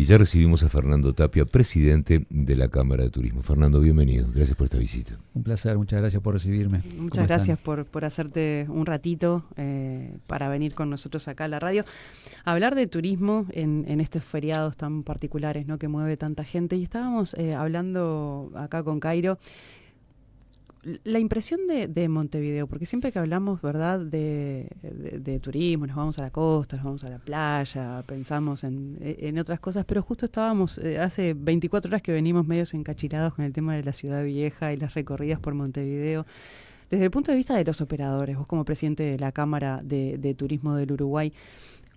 Y ya recibimos a Fernando Tapia, presidente de la Cámara de Turismo. Fernando, bienvenido. Gracias por esta visita. Un placer, muchas gracias por recibirme. Muchas gracias por hacerte un ratito para venir con nosotros acá a la radio. Hablar de turismo en estos feriados tan particulares, ¿no?, que mueve tanta gente. Y estábamos hablando acá con Cairo. La impresión de Montevideo, porque siempre que hablamos, ¿verdad?, de turismo, nos vamos a la costa, nos vamos a la playa, pensamos en otras cosas, pero justo estábamos, hace 24 horas que venimos medios encachilados con el tema de la ciudad vieja y las recorridas por Montevideo. Desde el punto de vista de los operadores, vos como presidente de la Cámara de Turismo del Uruguay,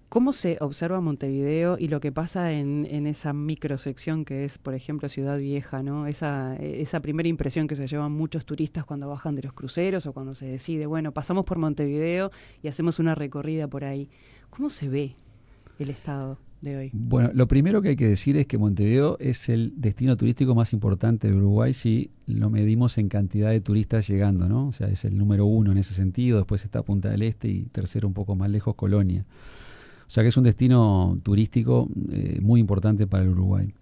¿cómo se observa Montevideo y lo que pasa en esa microsección que es, por ejemplo, Ciudad Vieja, ¿no? Esa primera impresión que se llevan muchos turistas cuando bajan de los cruceros o cuando se decide, bueno, pasamos por Montevideo y hacemos una recorrida por ahí. ¿Cómo se ve el estado de hoy? Bueno, lo primero que hay que decir es que Montevideo es el destino turístico más importante de Uruguay si lo medimos en cantidad de turistas llegando, ¿no? O sea, es el número 1 en ese sentido, después está Punta del Este y tercero un poco más lejos, Colonia. O sea que es un destino turístico muy importante para el Uruguay.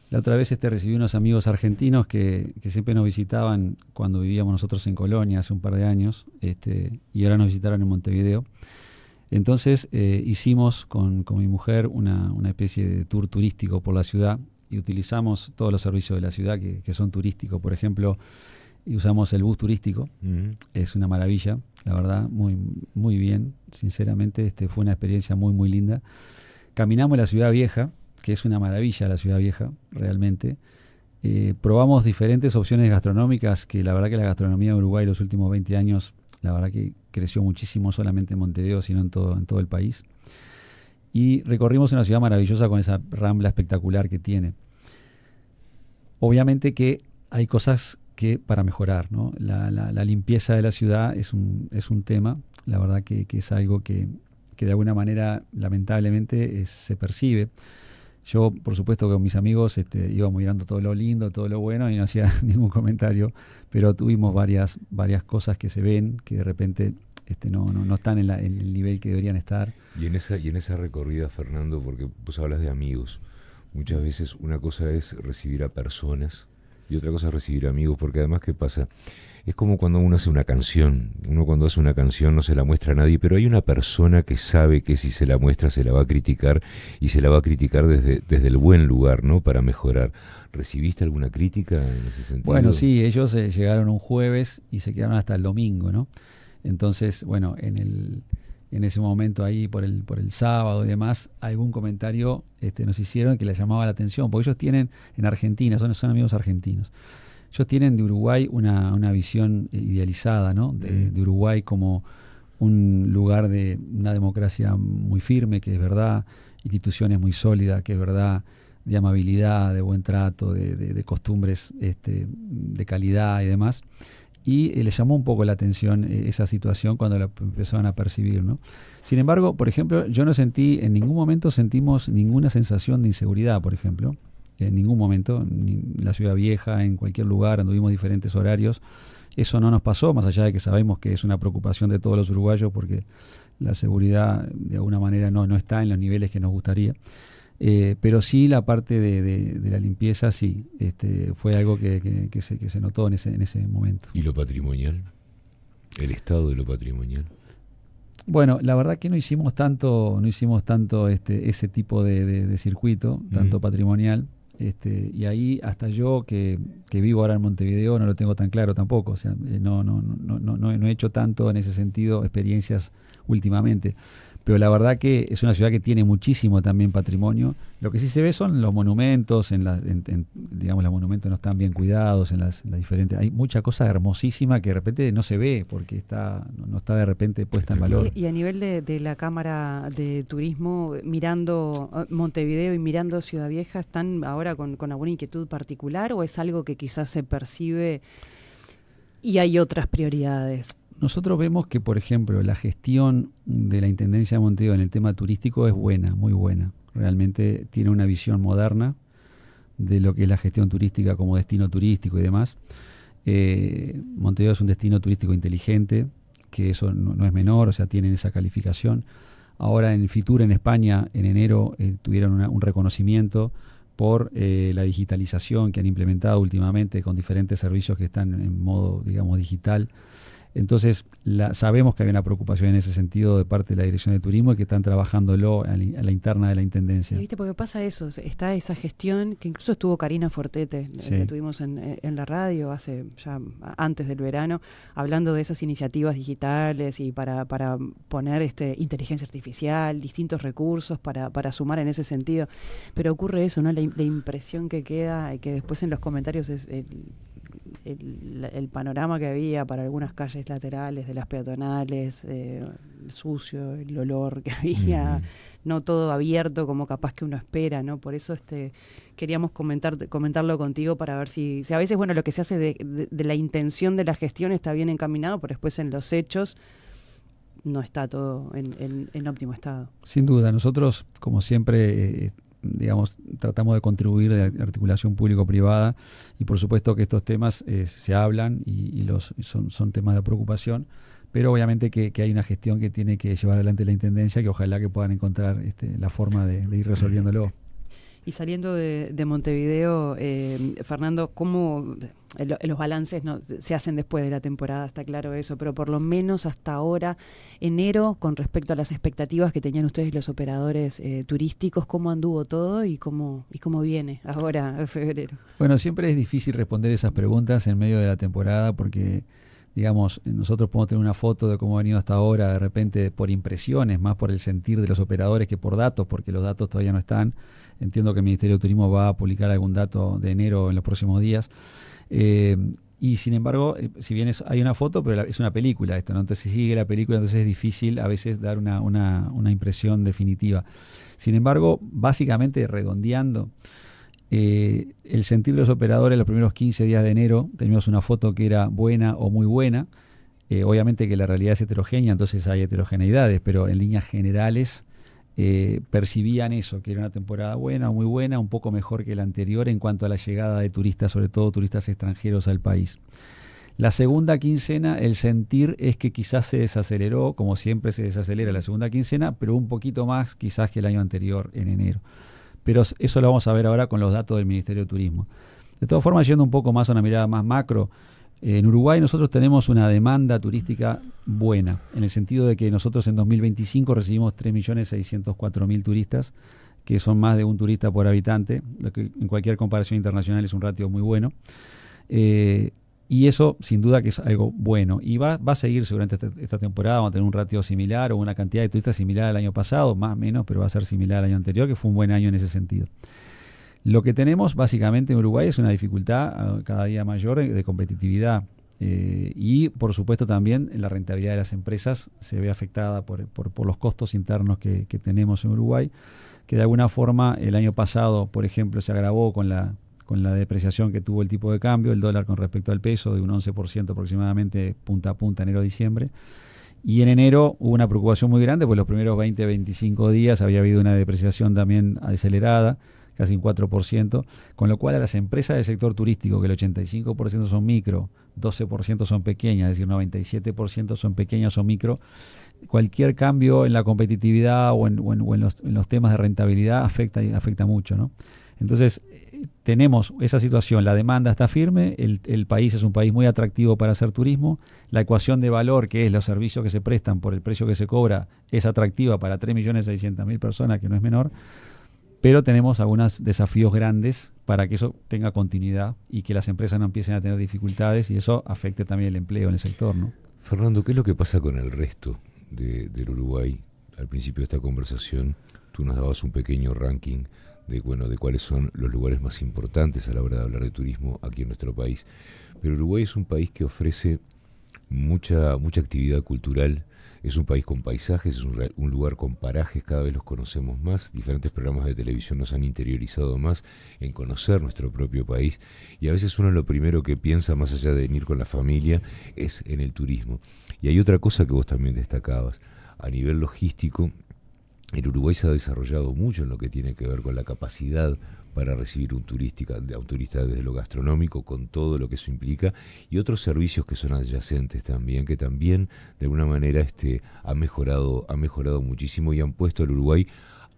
La otra vez recibí unos amigos argentinos que siempre nos visitaban cuando vivíamos nosotros en Colonia hace un par de años, y ahora nos visitaron en Montevideo. Entonces hicimos con mi mujer una especie de tour turístico por la ciudad y utilizamos todos los servicios de la ciudad que son turísticos. Por ejemplo, y usamos el bus turístico. Es una maravilla, la verdad, muy, muy bien. Sinceramente, fue una experiencia muy, muy linda. Caminamos la Ciudad Vieja, que es una maravilla la Ciudad Vieja, realmente. Probamos diferentes opciones gastronómicas, que la verdad que la gastronomía de Uruguay los últimos 20 años, la verdad que creció muchísimo, no solamente en Montevideo, sino en todo el país. Y recorrimos una ciudad maravillosa con esa rambla espectacular que tiene. Obviamente que hay cosas que para mejorar, ¿no? La limpieza de la ciudad es un tema, la verdad que es algo que de alguna manera lamentablemente se percibe. Yo, por supuesto, que con mis amigos íbamos mirando todo lo lindo, todo lo bueno y no hacía ningún comentario, pero tuvimos varias cosas que se ven que de repente no están en el nivel que deberían estar. Y en esa recorrida, Fernando, porque vos hablas de amigos, muchas veces una cosa es recibir a personas y otra cosa es recibir amigos, porque además, ¿qué pasa? Es como cuando uno hace una canción. Uno cuando hace una canción no se la muestra a nadie, pero hay una persona que sabe que si se la muestra se la va a criticar, y se la va a criticar desde el buen lugar, ¿no?, para mejorar. ¿Recibiste alguna crítica en ese sentido? Bueno, sí, ellos llegaron un jueves y se quedaron hasta el domingo, ¿no? Entonces, bueno, en ese momento ahí por el sábado y demás, algún comentario nos hicieron que les llamaba la atención, porque ellos tienen en Argentina, son amigos argentinos, ellos tienen de Uruguay una visión idealizada, ¿no?, de Uruguay como un lugar de una democracia muy firme, que es verdad, instituciones muy sólidas, que es verdad, de amabilidad, de buen trato, de costumbres de calidad y demás. Y les llamó un poco la atención esa situación cuando la empezaron a percibir, ¿no? Sin embargo, por ejemplo, yo en ningún momento sentimos ninguna sensación de inseguridad, por ejemplo. En ningún momento, ni en la Ciudad Vieja, en cualquier lugar, anduvimos diferentes horarios. Eso no nos pasó, más allá de que sabemos que es una preocupación de todos los uruguayos, porque la seguridad de alguna manera no está en los niveles que nos gustaría. Pero sí la parte de la limpieza sí, fue algo que se notó en ese momento. ¿Y lo patrimonial? ¿El estado de lo patrimonial? Bueno, la verdad que no hicimos tanto ese tipo de circuito, tanto patrimonial, y ahí hasta yo que vivo ahora en Montevideo no lo tengo tan claro tampoco. O sea, no he hecho tanto en ese sentido experiencias últimamente. Pero la verdad que es una ciudad que tiene muchísimo también patrimonio. Lo que sí se ve son los monumentos, digamos, los monumentos no están bien cuidados, en las diferentes. Hay mucha cosa hermosísima que de repente no se ve porque no está de repente puesta en valor. Y a nivel de la Cámara de Turismo, mirando Montevideo y mirando Ciudad Vieja, ¿están ahora con alguna inquietud particular o es algo que quizás se percibe y hay otras prioridades? Nosotros vemos que, por ejemplo, la gestión de la Intendencia de Montevideo en el tema turístico es buena, muy buena. Realmente tiene una visión moderna de lo que es la gestión turística como destino turístico y demás. Montevideo es un destino turístico inteligente, que eso no es menor, o sea, tienen esa calificación. Ahora en Fitur, en España, en enero tuvieron un reconocimiento por la digitalización que han implementado últimamente con diferentes servicios que están en modo, digamos, digital. Entonces, sabemos que hay una preocupación en ese sentido de parte de la Dirección de Turismo y que están trabajándolo a la interna de la Intendencia. ¿Viste? Porque pasa eso, está esa gestión que incluso estuvo Karina Fortete, que tuvimos en la radio antes del verano, hablando de esas iniciativas digitales y para poner inteligencia artificial, distintos recursos para sumar en ese sentido. Pero ocurre eso, ¿no? La impresión que queda, y que después en los comentarios es el panorama que había para algunas calles laterales de las peatonales, sucio, el olor que había, no todo abierto como capaz que uno espera, ¿no? Por eso queríamos comentarlo contigo para ver si a veces, bueno, lo que se hace de la intención de la gestión está bien encaminado, pero después en los hechos no está todo en óptimo estado. Sin duda, nosotros, como siempre, digamos, tratamos de contribuir de articulación público-privada y por supuesto que estos temas se hablan y son temas de preocupación, pero obviamente que hay una gestión que tiene que llevar adelante la Intendencia, que ojalá que puedan encontrar la forma de ir resolviéndolo. Y saliendo de Montevideo, Fernando, ¿cómo los balances se hacen después de la temporada? Está claro eso, pero por lo menos hasta ahora, enero, con respecto a las expectativas que tenían ustedes los operadores turísticos, ¿cómo anduvo todo y cómo viene ahora febrero? Bueno, siempre es difícil responder esas preguntas en medio de la temporada porque, digamos, nosotros podemos tener una foto de cómo ha venido hasta ahora, de repente por impresiones, más por el sentir de los operadores que por datos, porque los datos todavía no están. Entiendo que el Ministerio de Turismo va a publicar algún dato de enero en los próximos días. Y sin embargo, si bien hay una foto, pero es una película esto, ¿no? Entonces, si sigue la película, entonces es difícil a veces dar una impresión definitiva. Sin embargo, básicamente redondeando, el sentir de los operadores los primeros 15 días de enero, teníamos una foto que era buena o muy buena. Obviamente que la realidad es heterogénea, entonces hay heterogeneidades, pero en líneas generales percibían eso, que era una temporada buena o muy buena, un poco mejor que la anterior en cuanto a la llegada de turistas, sobre todo turistas extranjeros al país. La segunda quincena, el sentir es que quizás se desaceleró, como siempre se desacelera la segunda quincena, pero un poquito más quizás que el año anterior, en enero. Pero eso lo vamos a ver ahora con los datos del Ministerio de Turismo. De todas formas, yendo un poco más a una mirada más macro, en Uruguay nosotros tenemos una demanda turística buena, en el sentido de que nosotros en 2025 recibimos 3.604.000 turistas, que son más de un turista por habitante, lo que en cualquier comparación internacional es un ratio muy bueno. Y eso sin duda que es algo bueno. Y va a seguir seguramente esta temporada, vamos a tener un ratio similar o una cantidad de turistas similar al año pasado, más o menos, pero va a ser similar al año anterior, que fue un buen año en ese sentido. Lo que tenemos básicamente en Uruguay es una dificultad cada día mayor de competitividad y por supuesto también la rentabilidad de las empresas se ve afectada por los costos internos que tenemos en Uruguay, que de alguna forma el año pasado, por ejemplo, se agravó con la depreciación que tuvo el tipo de cambio, el dólar con respecto al peso, de un 11% aproximadamente punta a punta, enero-diciembre. Y en enero hubo una preocupación muy grande, pues los primeros 20-25 días había habido una depreciación también acelerada, casi un 4%, con lo cual a las empresas del sector turístico, que el 85% son micro, 12% son pequeñas, es decir, 97% son pequeñas o micro, cualquier cambio en la competitividad o en los temas de rentabilidad afecta mucho, ¿no? Entonces, tenemos esa situación, la demanda está firme, el país es un país muy atractivo para hacer turismo, la ecuación de valor, que es los servicios que se prestan por el precio que se cobra, es atractiva para 3.600.000 personas, que no es menor, pero tenemos algunos desafíos grandes para que eso tenga continuidad y que las empresas no empiecen a tener dificultades y eso afecte también el empleo en el sector, ¿no? Fernando, ¿qué es lo que pasa con el resto del Uruguay? Al principio de esta conversación tú nos dabas un pequeño ranking de cuáles son los lugares más importantes a la hora de hablar de turismo aquí en nuestro país. Pero Uruguay es un país que ofrece mucha actividad cultural, es un país con paisajes, es un lugar con parajes, cada vez los conocemos más, diferentes programas de televisión nos han interiorizado más en conocer nuestro propio país y a veces uno lo primero que piensa, más allá de venir con la familia, es en el turismo. Y hay otra cosa que vos también destacabas, a nivel logístico, el Uruguay se ha desarrollado mucho en lo que tiene que ver con la capacidad para recibir un turista desde lo gastronómico, con todo lo que eso implica, y otros servicios que son adyacentes también, que también de alguna manera ha mejorado muchísimo y han puesto al Uruguay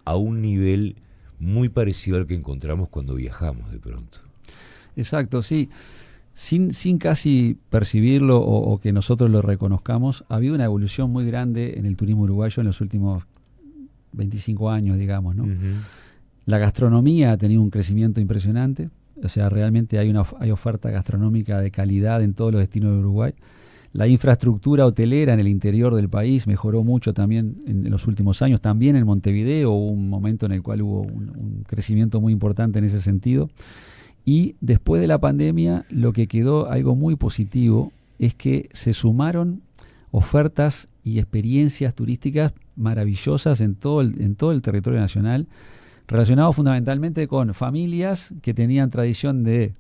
a un nivel muy parecido al que encontramos cuando viajamos de pronto. Exacto, sí. Sin casi percibirlo o que nosotros lo reconozcamos, ha habido una evolución muy grande en el turismo uruguayo en los últimos 25 años, digamos, ¿no? Uh-huh. La gastronomía ha tenido un crecimiento impresionante, o sea, realmente hay oferta gastronómica de calidad en todos los destinos de Uruguay. La infraestructura hotelera en el interior del país mejoró mucho también en los últimos años. También en Montevideo hubo un momento en el cual hubo un crecimiento muy importante en ese sentido. Y después de la pandemia, lo que quedó algo muy positivo es que se sumaron ofertas y experiencias turísticas maravillosas en todo el territorio nacional, relacionados fundamentalmente con familias que tenían tradición de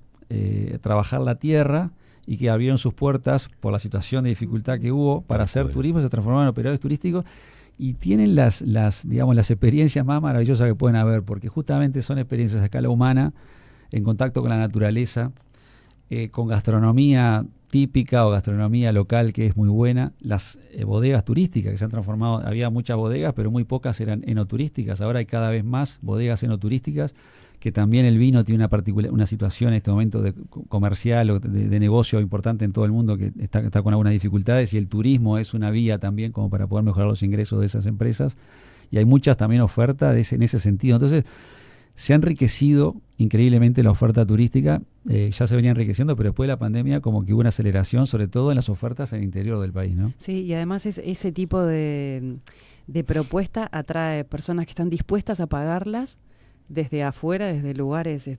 trabajar la tierra y que abrieron sus puertas por la situación de dificultad que hubo para hacer turismo, se transformaron en operadores turísticos y tienen las experiencias más maravillosas que pueden haber, porque justamente son experiencias a escala humana, en contacto con la naturaleza, con gastronomía típica o gastronomía local que es muy buena, las bodegas turísticas que se han transformado, había muchas bodegas pero muy pocas eran enoturísticas, ahora hay cada vez más bodegas enoturísticas, que también el vino tiene una situación en este momento comercial o de negocio importante en todo el mundo que está con algunas dificultades, y el turismo es una vía también como para poder mejorar los ingresos de esas empresas, y hay muchas también ofertas en ese sentido. Entonces se ha enriquecido increíblemente la oferta turística, ya se venía enriqueciendo, pero después de la pandemia como que hubo una aceleración, sobre todo en las ofertas en el interior del país, ¿no? Sí, y además ese tipo de propuesta atrae personas que están dispuestas a pagarlas desde afuera, desde lugares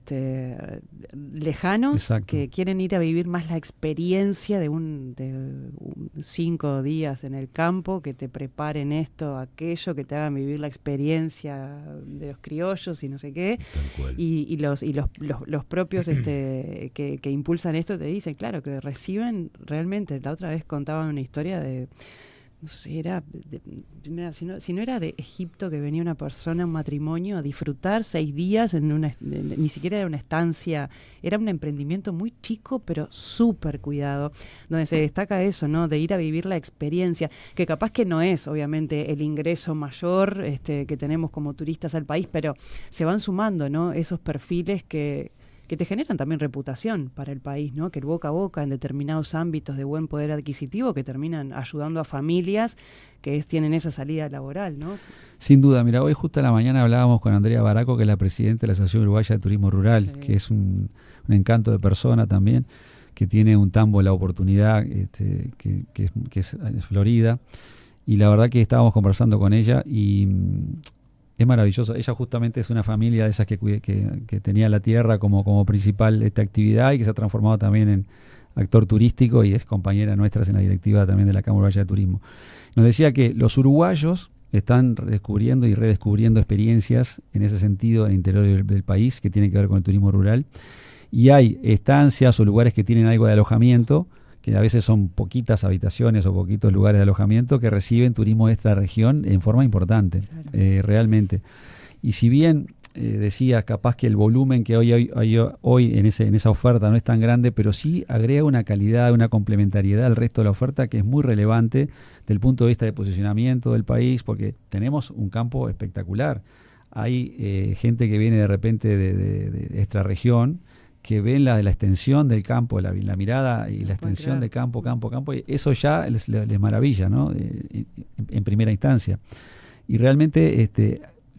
lejanos. Exacto. Que quieren ir a vivir más la experiencia de 5 días en el campo, que te preparen esto, aquello, que te hagan vivir la experiencia de los criollos y no sé qué. Y los propios que impulsan esto te dicen, claro, que reciben realmente. La otra vez contaban una historia de... No sé, si no era de Egipto, que venía una persona, un matrimonio, a disfrutar 6 días ni siquiera era una estancia, era un emprendimiento muy chico, pero súper cuidado, donde se destaca eso, ¿no? De ir a vivir la experiencia, que capaz que no es, obviamente, el ingreso mayor que tenemos como turistas al país, pero se van sumando, ¿no? Esos perfiles que te generan también reputación para el país, ¿no? Que el boca a boca en determinados ámbitos de buen poder adquisitivo que terminan ayudando a familias que tienen esa salida laboral, ¿no? Sin duda. Mira, hoy justo a la mañana hablábamos con Andrea Baraco, que es la presidenta de la Asociación Uruguaya de Turismo Rural, que es un encanto de persona también, que tiene un tambo La Oportunidad, que es Florida, y la verdad que estábamos conversando con ella y... es maravilloso. Ella justamente es una familia de esas que tenía la tierra como principal actividad y que se ha transformado también en actor turístico y es compañera nuestra en la directiva también de la Cámara Uruguaya de Turismo. Nos decía que los uruguayos están descubriendo y redescubriendo experiencias en ese sentido en el interior del país que tienen que ver con el turismo rural, y hay estancias o lugares que tienen algo de alojamiento, que a veces son poquitas habitaciones o poquitos lugares de alojamiento que reciben turismo de esta región en forma importante, claro. Realmente. Y si bien decías capaz que el volumen que hoy en esa oferta no es tan grande, pero sí agrega una calidad, una complementariedad al resto de la oferta que es muy relevante desde el punto de vista de posicionamiento del país, porque tenemos un campo espectacular. Hay gente que viene de repente de esta región, que ven la extensión del campo, la mirada y la extensión de campo, y eso ya les maravilla, ¿no? En primera instancia. Y realmente,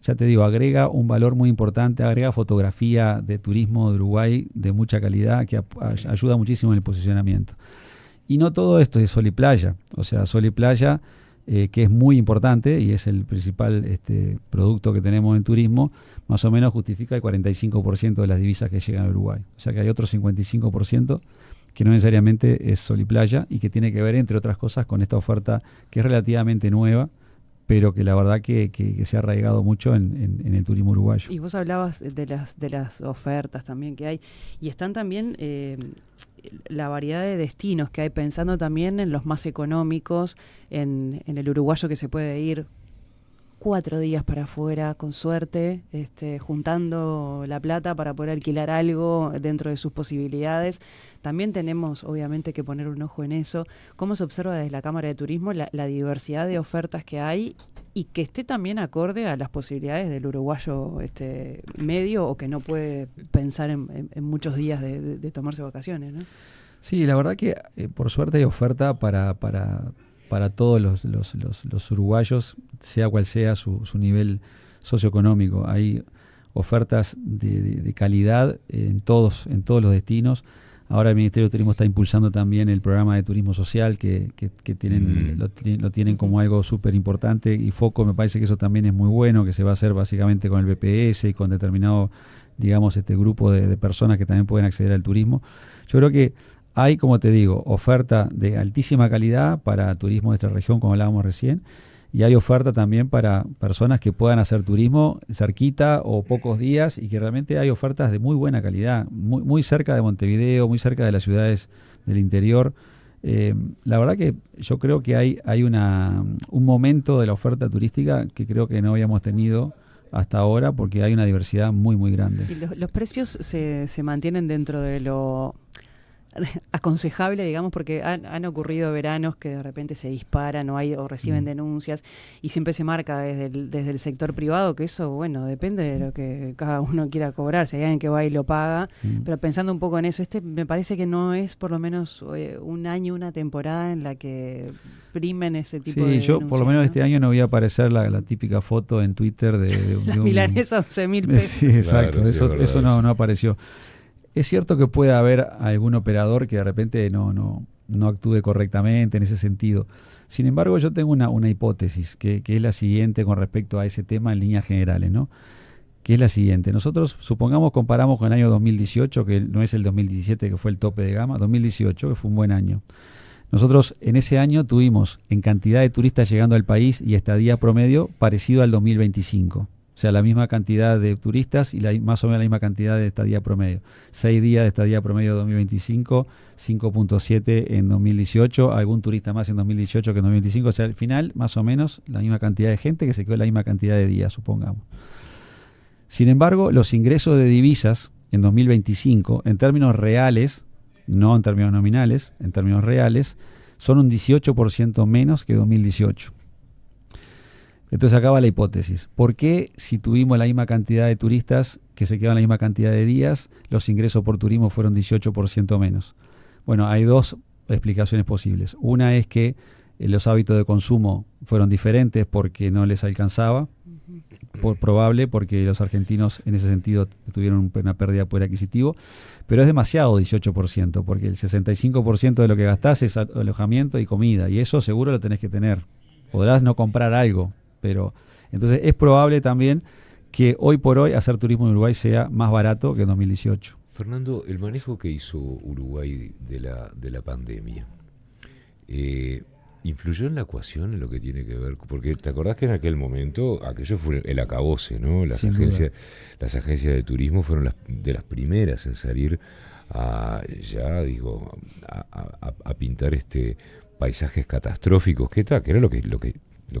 ya te digo, agrega un valor muy importante, agrega fotografía de turismo de Uruguay de mucha calidad que ayuda muchísimo en el posicionamiento. Y no todo esto es sol y playa, o sea, sol y playa, que es muy importante y es el principal producto que tenemos en turismo, más o menos justifica el 45% de las divisas que llegan a Uruguay. O sea que hay otro 55% que no necesariamente es sol y playa y que tiene que ver, entre otras cosas, con esta oferta que es relativamente nueva, pero que la verdad que se ha arraigado mucho en el turismo uruguayo. Y vos hablabas de las ofertas también que hay, y están también la variedad de destinos que hay, pensando también en los más económicos, en el uruguayo que se puede ir 4 días para afuera, con suerte, juntando la plata para poder alquilar algo dentro de sus posibilidades. También tenemos, obviamente, que poner un ojo en eso. ¿Cómo se observa desde la Cámara de Turismo la diversidad de ofertas que hay y que esté también acorde a las posibilidades del uruguayo medio o que no puede pensar en muchos días de tomarse vacaciones, ¿no? Sí, la verdad que por suerte hay oferta para todos los uruguayos, sea cual sea su nivel socioeconómico. Hay ofertas de calidad en todos los destinos. Ahora el Ministerio de Turismo está impulsando también el programa de turismo social que tienen, lo tienen como algo súper importante, y foco, me parece que eso también es muy bueno, que se va a hacer básicamente con el BPS y con determinado, digamos, grupo de personas que también pueden acceder al turismo. Yo creo que hay, como te digo, oferta de altísima calidad para turismo de esta región, como hablábamos recién, y hay oferta también para personas que puedan hacer turismo cerquita o pocos días, y que realmente hay ofertas de muy buena calidad, muy cerca de Montevideo, muy cerca de las ciudades del interior. La verdad que yo creo que hay un momento de la oferta turística que creo que no habíamos tenido hasta ahora, porque hay una diversidad muy, muy grande. ¿Y los precios se mantienen dentro de lo aconsejable, digamos, porque han ocurrido veranos que de repente se disparan o reciben denuncias, y siempre se marca desde el sector privado que eso, bueno, depende de lo que cada uno quiera cobrar, si hay alguien que va y lo paga, pero pensando un poco en eso, me parece que no es por lo menos un año, una temporada en la que primen ese tipo de denuncias. Sí, yo por lo menos, ¿no? Este año no voy a aparecer la típica foto en Twitter de la milanesa 11.000 pesos. Sí, exacto, claro, eso no apareció. Es cierto que puede haber algún operador que de repente no actúe correctamente en ese sentido. Sin embargo, yo tengo una hipótesis que es la siguiente con respecto a ese tema en líneas generales, ¿no? Que es la siguiente. Nosotros, supongamos, comparamos con el año 2018, que no es el 2017 que fue el tope de gama, 2018, que fue un buen año. Nosotros en ese año tuvimos en cantidad de turistas llegando al país y estadía promedio parecido al 2025. O sea, la misma cantidad de turistas y más o menos la misma cantidad de estadía promedio. 6 días de estadía promedio en 2025, 5.7 en 2018, algún turista más en 2018 que en 2025. O sea, al final, más o menos, la misma cantidad de gente que se quedó la misma cantidad de días, supongamos. Sin embargo, los ingresos de divisas en 2025, en términos reales, no en términos nominales, en términos reales, son un 18% menos que 2018. Entonces acaba la hipótesis. ¿Por qué, si tuvimos la misma cantidad de turistas que se quedan la misma cantidad de días, los ingresos por turismo fueron 18% menos? Bueno, hay dos explicaciones posibles. Una es que los hábitos de consumo fueron diferentes porque no les alcanzaba, probable porque los argentinos en ese sentido tuvieron una pérdida de poder adquisitivo, pero es demasiado 18%, porque el 65% de lo que gastás es alojamiento y comida, y eso seguro lo tenés que tener. Podrás no comprar algo, pero entonces es probable también que hoy por hoy hacer turismo en Uruguay sea más barato que en 2018. Fernando, el manejo que hizo Uruguay de la pandemia, ¿influyó en la ecuación en lo que tiene que ver? Porque te acordás que en aquel momento aquello fue el acabose, ¿no? Las agencias de turismo fueron de las primeras en salir a pintar paisajes catastróficos, que era lo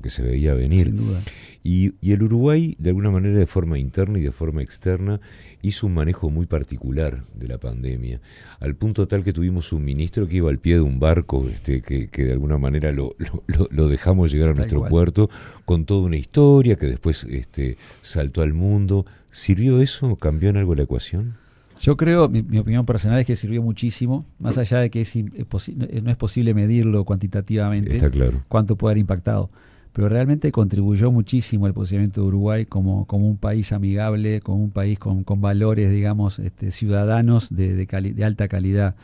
que se veía venir. Sin duda. Y el Uruguay, de alguna manera, de forma interna y de forma externa, hizo un manejo muy particular de la pandemia, al punto tal que tuvimos un ministro que iba al pie de un barco, que de alguna manera lo dejamos llegar a nuestro puerto, con toda una historia que después saltó al mundo. ¿Sirvió eso? ¿Cambió en algo la ecuación? Yo creo, mi opinión personal es que sirvió muchísimo, más allá de que no es posible medirlo cuantitativamente. Está claro. Cuánto puede haber impactado. Pero realmente contribuyó muchísimo al posicionamiento de Uruguay como un país amigable, como un país con valores, digamos, ciudadanos de alta calidad.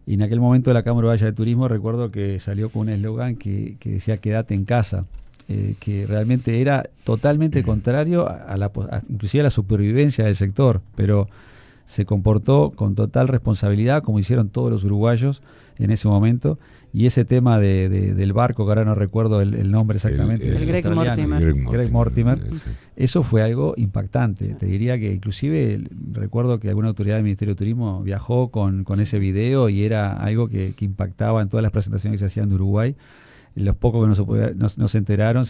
Y en aquel momento la Cámara Uruguaya de Turismo, recuerdo que salió con un eslogan que decía quédate en casa, que realmente era totalmente contrario inclusive a la supervivencia del sector, pero se comportó con total responsabilidad, como hicieron todos los uruguayos en ese momento. Y ese tema del barco, que ahora no recuerdo el nombre exactamente, el Greg Mortimer, eso fue algo impactante. Te diría que inclusive recuerdo que alguna autoridad del Ministerio de Turismo viajó con ese video, y era algo que impactaba en todas las presentaciones que se hacían de Uruguay. Los pocos que no se enteraron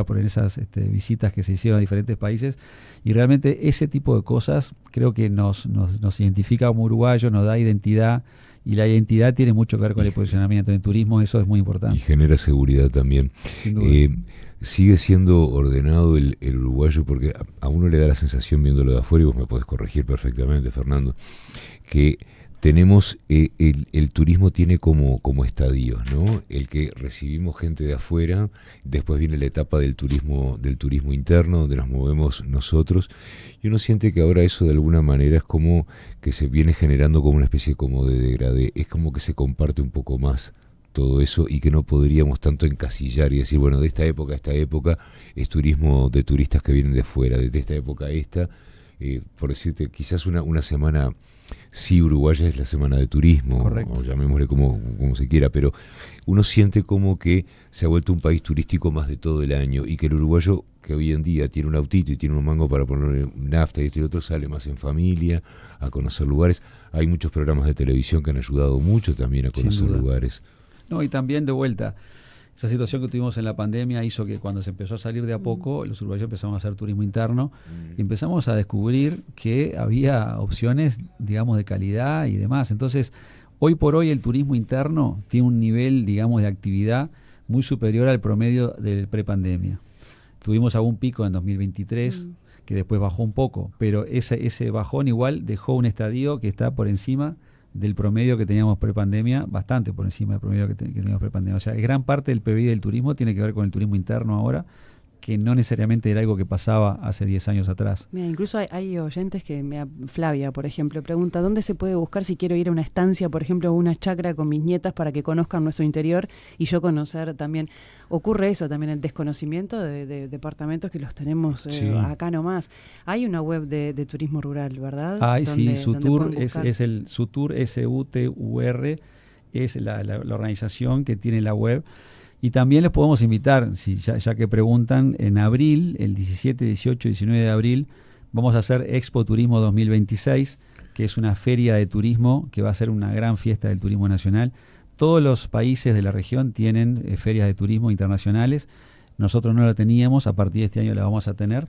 por esas visitas que se hicieron a diferentes países, y realmente ese tipo de cosas creo que nos identifica como uruguayos, nos da identidad, y la identidad tiene mucho que ver con el posicionamiento. En el turismo eso es muy importante. Y genera seguridad también. Sin duda. Sigue siendo ordenado el uruguayo, porque a uno le da la sensación, viéndolo de afuera, y vos me podés corregir perfectamente, Fernando, que tenemos, el turismo tiene como estadios, ¿no? El que recibimos gente de afuera, después viene la etapa del turismo interno, donde nos movemos nosotros, y uno siente que ahora eso de alguna manera es como que se viene generando como una especie como de degradé, es como que se comparte un poco más todo eso, y que no podríamos tanto encasillar y decir, bueno, de esta época a esta época es turismo de turistas que vienen de fuera, de esta época a esta, por decirte, quizás una semana sí uruguaya es la semana de turismo, o llamémosle como se quiera, pero uno siente como que se ha vuelto un país turístico más de todo el año, y que el uruguayo, que hoy en día tiene un autito y tiene un mango para poner nafta y esto y otro, sale más en familia, a conocer lugares. Hay muchos programas de televisión que han ayudado mucho también a conocer lugares. No, y también de vuelta, esa situación que tuvimos en la pandemia hizo que cuando se empezó a salir de a poco, los uruguayos empezamos a hacer turismo interno y empezamos a descubrir que había opciones, digamos, de calidad y demás. Entonces, hoy por hoy el turismo interno tiene un nivel, digamos, de actividad muy superior al promedio del prepandemia. Tuvimos algún pico en 2023 que después bajó un poco, pero ese bajón igual dejó un estadio que está por encima del promedio que teníamos prepandemia, bastante por encima del promedio que teníamos prepandemia. O sea, gran parte del PBI del turismo tiene que ver con el turismo interno ahora, que no necesariamente era algo que pasaba hace 10 años atrás. Mira, incluso hay oyentes que, Flavia, por ejemplo, pregunta, ¿dónde se puede buscar si quiero ir a una estancia, por ejemplo, a una chacra con mis nietas para que conozcan nuestro interior y yo conocer también? Ocurre eso también, el desconocimiento de departamentos que los tenemos acá nomás. Hay una web de turismo rural, ¿verdad? Sí, Sutur, es el Sutur, SUTUR, es la organización que tiene la web. Y también les podemos invitar, ya que preguntan, en abril, el 17, 18 y 19 de abril, vamos a hacer Expo Turismo 2026, que es una feria de turismo que va a ser una gran fiesta del turismo nacional. Todos los países de la región tienen ferias de turismo internacionales. Nosotros no la teníamos, a partir de este año la vamos a tener.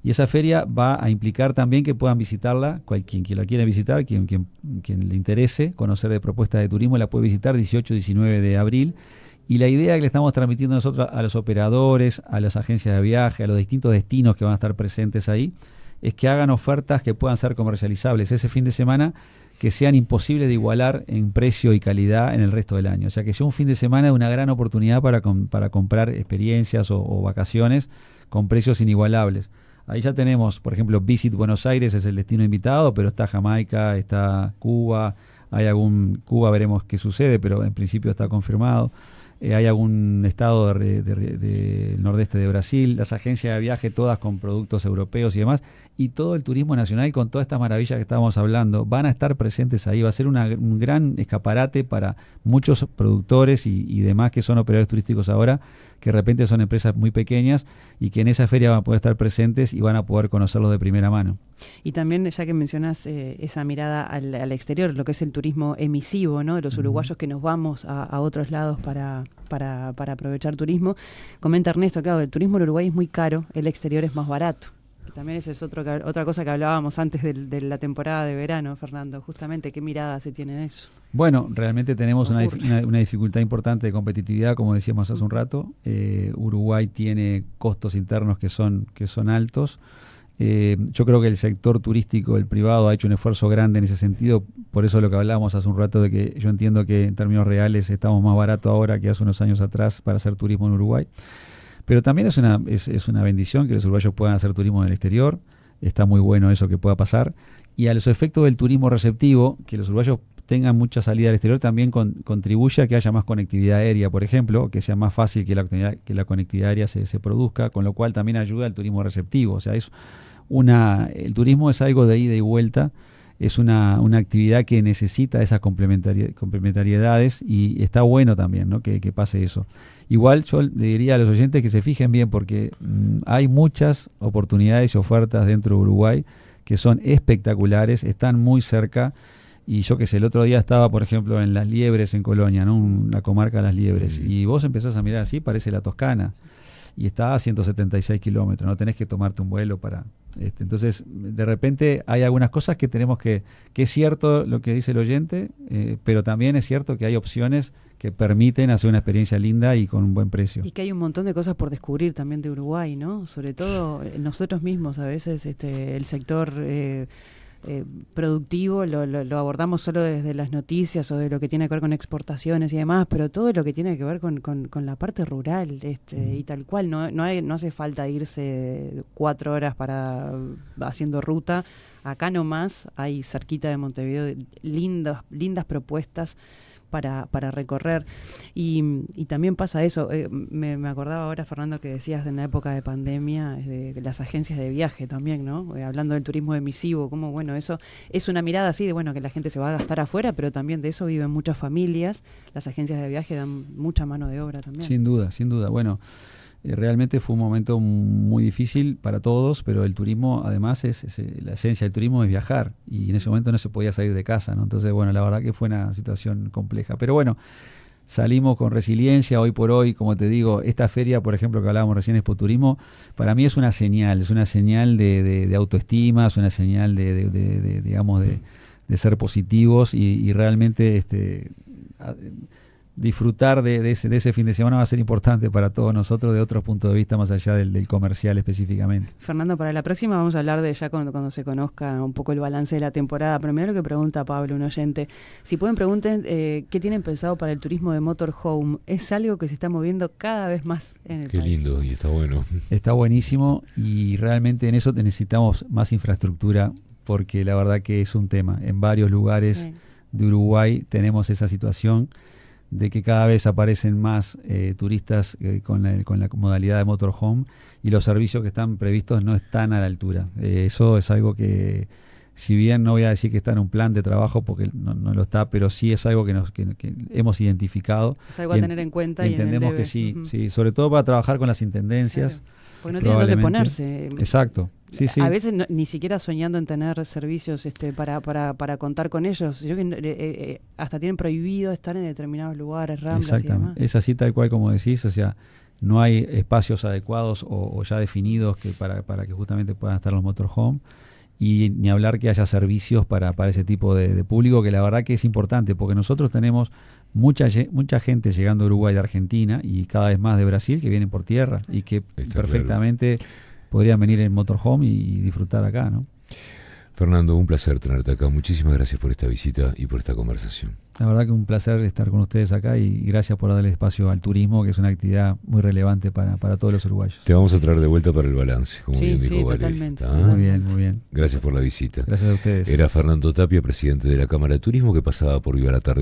Y esa feria va a implicar también que puedan visitarla, quien la quiera visitar, quien le interese conocer de propuestas de turismo, la puede visitar 18 y 19 de abril. Y la idea que le estamos transmitiendo nosotros a los operadores, a las agencias de viaje, a los distintos destinos que van a estar presentes ahí, es que hagan ofertas que puedan ser comercializables ese fin de semana, que sean imposibles de igualar en precio y calidad en el resto del año. O sea, que sea un fin de semana de una gran oportunidad para comprar experiencias o vacaciones con precios inigualables. Ahí ya tenemos, por ejemplo, Visit Buenos Aires es el destino invitado, pero está Jamaica, está Cuba, Cuba veremos qué sucede, pero en principio está confirmado. Hay algún estado del nordeste de Brasil, las agencias de viaje todas con productos europeos y demás, y todo el turismo nacional con todas estas maravillas que estábamos hablando, van a estar presentes ahí. Va a ser un gran escaparate para muchos productores y demás que son operadores turísticos ahora, que de repente son empresas muy pequeñas y que en esa feria van a poder estar presentes y van a poder conocerlos de primera mano. Y también, ya que mencionas esa mirada al exterior, lo que es el turismo emisivo, ¿no? De los uruguayos que nos vamos a otros lados para aprovechar turismo. Comenta Ernesto, claro, el turismo en Uruguay es muy caro, el exterior es más barato. Y también esa es otra cosa que hablábamos antes de la temporada de verano, Fernando, justamente, ¿qué mirada se tiene de eso? Bueno, realmente tenemos una dificultad importante de competitividad, como decíamos hace un rato. Uruguay tiene costos internos que son altos. Yo creo que el sector turístico, el privado, ha hecho un esfuerzo grande en ese sentido. Por eso lo que hablábamos hace un rato de que yo entiendo que en términos reales estamos más baratos ahora que hace unos años atrás para hacer turismo en Uruguay. Pero también es una bendición que los uruguayos puedan hacer turismo en el exterior. Está muy bueno eso que pueda pasar. Y a los efectos del turismo receptivo, que los uruguayos tengan mucha salida al exterior, también contribuye a que haya más conectividad aérea, por ejemplo, que sea más fácil que la conectividad aérea se produzca, con lo cual también ayuda al turismo receptivo. O sea, el turismo es algo de ida y vuelta, es una actividad que necesita esas complementariedades y está bueno también, ¿no? que pase eso. Igual yo le diría a los oyentes que se fijen bien porque hay muchas oportunidades y ofertas dentro de Uruguay que son espectaculares, están muy cerca. Y yo qué sé, el otro día estaba, por ejemplo, en Las Liebres, en Colonia, ¿no? La comarca de Las Liebres. Y vos empezás a mirar así, parece la Toscana. Y está a 176 kilómetros, no tenés que tomarte un vuelo para... Entonces, de repente hay algunas cosas que tenemos que es cierto lo que dice el oyente, pero también es cierto que hay opciones que permiten hacer una experiencia linda y con un buen precio. Y que hay un montón de cosas por descubrir también de Uruguay, ¿no? Sobre todo nosotros mismos, a veces el sector productivo lo abordamos solo desde las noticias o de lo que tiene que ver con exportaciones y demás, pero todo lo que tiene que ver con la parte rural y tal cual, no hace falta irse 4 horas haciendo ruta. Acá nomás hay cerquita de Montevideo lindas propuestas para recorrer y también pasa eso. Me acordaba ahora, Fernando, que decías de una época de pandemia, de las agencias de viaje también, ¿no? Hablando del turismo emisivo, como bueno, eso es una mirada así de bueno que la gente se va a gastar afuera, pero también de eso viven muchas familias. Las agencias de viaje dan mucha mano de obra también. Sin duda. Bueno, realmente fue un momento muy difícil para todos, pero el turismo, además, la esencia del turismo es viajar, y en ese momento no se podía salir de casa, ¿no? Entonces, bueno, la verdad que fue una situación compleja. Pero bueno, salimos con resiliencia. Hoy por hoy, como te digo, esta feria, por ejemplo, que hablábamos recién, Expoturismo, para mí es una señal de autoestima, es una señal digamos, de ser positivos y realmente disfrutar de ese fin de semana va a ser importante para todos nosotros de otros puntos de vista más allá del comercial específicamente. Fernando, para la próxima vamos a hablar de ya cuando se conozca un poco el balance de la temporada. Primero lo que pregunta Pablo, un oyente, si pueden pregunten qué tienen pensado para el turismo de motorhome. Es algo que se está moviendo cada vez más en el país. Qué lindo, y está bueno. Está buenísimo, y realmente en eso necesitamos más infraestructura, porque la verdad que es un tema. En varios lugares de Uruguay tenemos esa situación de que cada vez aparecen más turistas con la modalidad de motorhome, y los servicios que están previstos no están a la altura. Eso es algo que, si bien no voy a decir que está en un plan de trabajo, porque no lo está, pero sí es algo que hemos identificado. Es algo a tener en cuenta. Y entendemos que sí, sí, sobre todo para trabajar con las intendencias. Claro. Porque no tienen dónde ponerse. Exacto. Sí. A veces ni siquiera soñando en tener servicios para contar con ellos. Yo que hasta tienen prohibido estar en determinados lugares, ramblas y demás. Es así tal cual como decís, o sea, no hay espacios adecuados o ya definidos para que justamente puedan estar los motorhome, y ni hablar que haya servicios para ese tipo de público, que la verdad que es importante, porque nosotros tenemos mucha gente llegando a Uruguay de Argentina y cada vez más de Brasil que vienen por tierra y que perfectamente podrían venir en motorhome y disfrutar acá, ¿no? Fernando, un placer tenerte acá. Muchísimas gracias por esta visita y por esta conversación. La verdad que un placer estar con ustedes acá, y gracias por darle espacio al turismo, que es una actividad muy relevante para todos los uruguayos. Te vamos a traer de vuelta para el balance, como bien dijo Valeria. Totalmente. Muy bien. Gracias por la visita. Gracias a ustedes. Era Fernando Tapia, presidente de la Cámara de Turismo, que pasaba por Viva la Tarde.